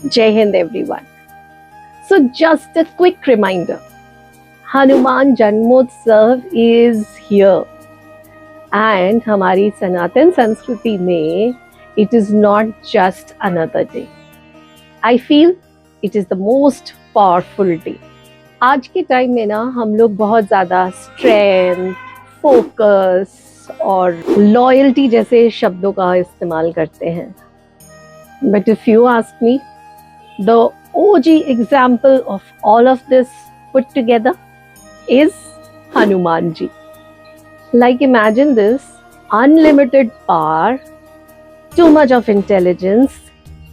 Jai Hind everyone. So just a quick reminder, Hanuman Janmotsav is here and हमारी सनातन संस्कृति में it is not just another day. I feel it is the most powerful day. आज के time में ना हम लोग बहुत ज़्यादा स्ट्रेंथ, फोकस और लॉयल्टी जैसे शब्दों का इस्तेमाल करते हैं. But if you ask me, the OG example of all of this put together is Hanuman ji. Like imagine this, unlimited power, too much of intelligence,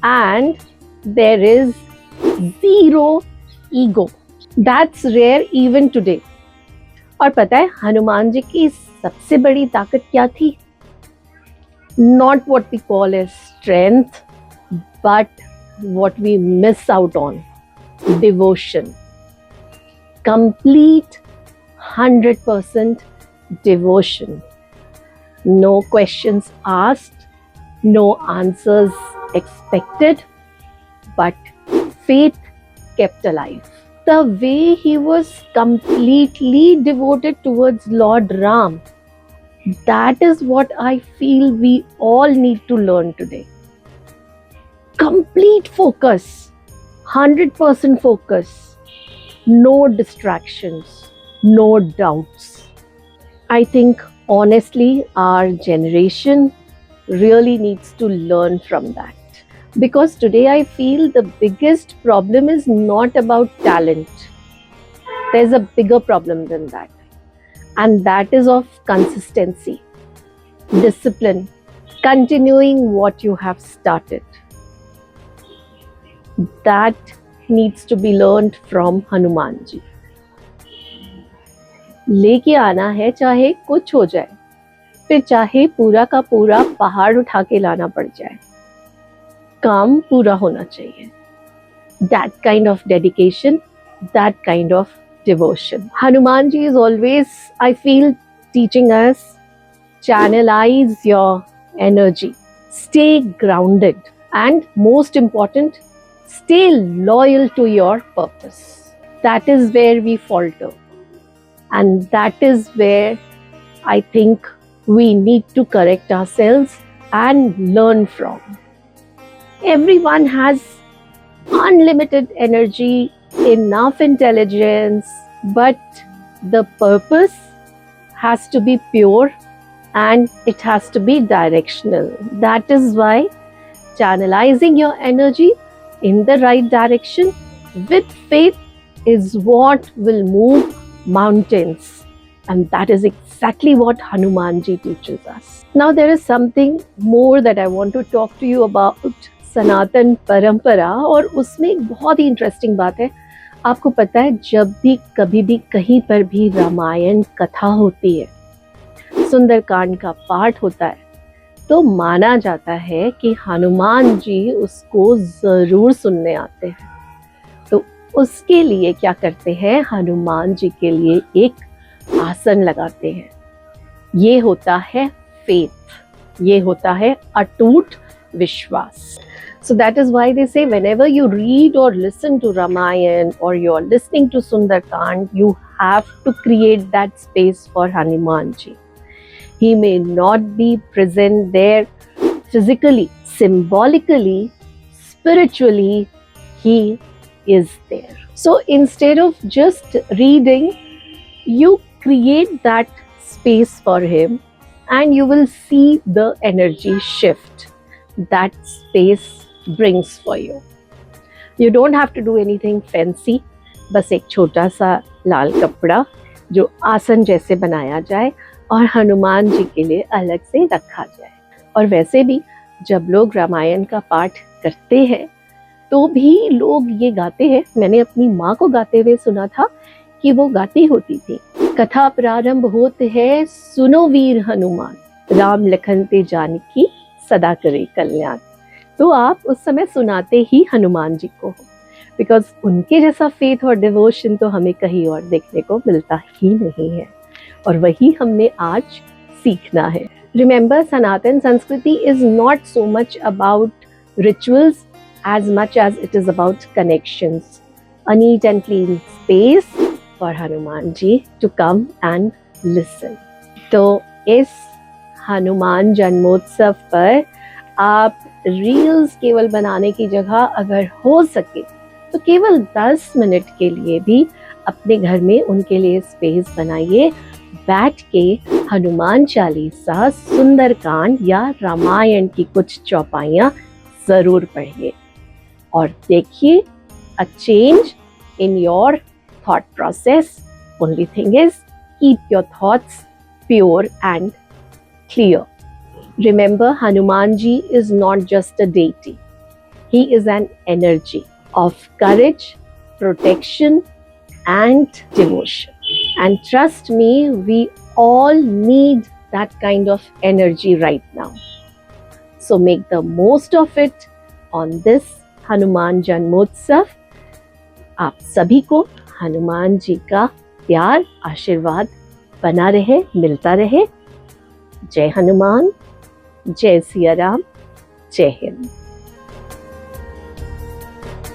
and there is zero ego. That's rare even today. और पता है हनुमान जी की सबसे बड़ी ताकत क्या थी? Not what we call as strength, but what we miss out on, devotion. Complete 100% devotion. No questions asked, no answers expected, but faith kept alive. The way he was completely devoted towards Lord Ram, that is what I feel we all need to learn today. Complete focus, 100% focus, no distractions, no doubts. I think honestly our generation really needs to learn from that. Because today I feel the biggest problem is not about talent. There's a bigger problem than that. And that is of consistency, discipline, continuing what you have started. That needs to be learned from Hanuman ji. लेके आना है चाहे कुछ हो जाए, फिर चाहे पूरा का पूरा पहाड़ उठा के लाना पड़ जाए, काम पूरा होना चाहिए. That kind of dedication, that kind of devotion. Hanuman ji is always, I feel, teaching us, channelize your energy, stay grounded, and most important, stay loyal to your purpose. That is where we falter. And that is where I think we need to correct ourselves and learn from. Everyone has unlimited energy, enough intelligence, but the purpose has to be pure and it has to be directional. That is why channelizing your energy in the right direction with faith is what will move mountains, and that is exactly what Hanuman ji teaches us. Now there is something more that I want to talk to you about सनातन परंपरा, और उसमें एक बहुत ही interesting बात है. आपको पता है जब भी कभी भी कहीं पर भी रामायण कथा होती है, सुंदरकांड का पाठ होता है, तो माना जाता है कि हनुमान जी उसको जरूर सुनने आते हैं. तो उसके लिए क्या करते हैं, हनुमान जी के लिए एक आसन लगाते हैं. ये होता है फेथ, ये होता है अटूट विश्वास. So that is why they say whenever you read or listen to Ramayana or you're listening to Sundarkand, you have to create that space for Hanuman ji. He may not be present there physically, symbolically, spiritually, he is there. So instead of just reading, you create that space for him and you will see the energy shift that space brings for you. You don't have to do anything fancy. बस एक छोटा सा लाल कपड़ा जो आसन जैसे बनाया जाए और हनुमान जी के लिए अलग से रखा जाए. और वैसे भी जब लोग रामायण का पाठ करते हैं तो भी लोग ये गाते हैं. मैंने अपनी माँ को गाते हुए सुना था कि वो गाती होती थी, कथा प्रारंभ होते है सुनो वीर हनुमान, राम लखन ते जानकी सदा करे कल्याण. तो आप उस समय सुनाते ही हनुमान जी को हो, बिकॉज उनके जैसा फेथ और डिवोशन तो हमें कहीं और देखने को मिलता ही नहीं है, और वही हमने आज सीखना है. रिमेंबर, सनातन संस्कृति is not so much about rituals as much as it is about connections. A neat and clean space for Hanuman ji to come and listen. तो इस हनुमान जन्मोत्सव पर आप रील्स केवल बनाने की जगह अगर हो सके तो केवल 10 मिनट के लिए भी अपने घर में उनके लिए स्पेस बनाइए, बैठ के हनुमान चालीसा, सुंदरकांड या रामायण की कुछ चौपाइयाँ जरूर पढ़िए और देखिए a change in your thought process. Only thing is, keep your thoughts pure and clear. Remember, Hanuman ji is not just a deity. He is an energy of courage, protection, and devotion. And trust me, we all need that kind of energy right now. So make the most of it on this Hanuman Janmotsav. आप सभी को हनुमान जी का प्यार, आशीर्वाद बना रहे, मिलता रहे। जय हनुमान, जय सिया राम, जय हिंद।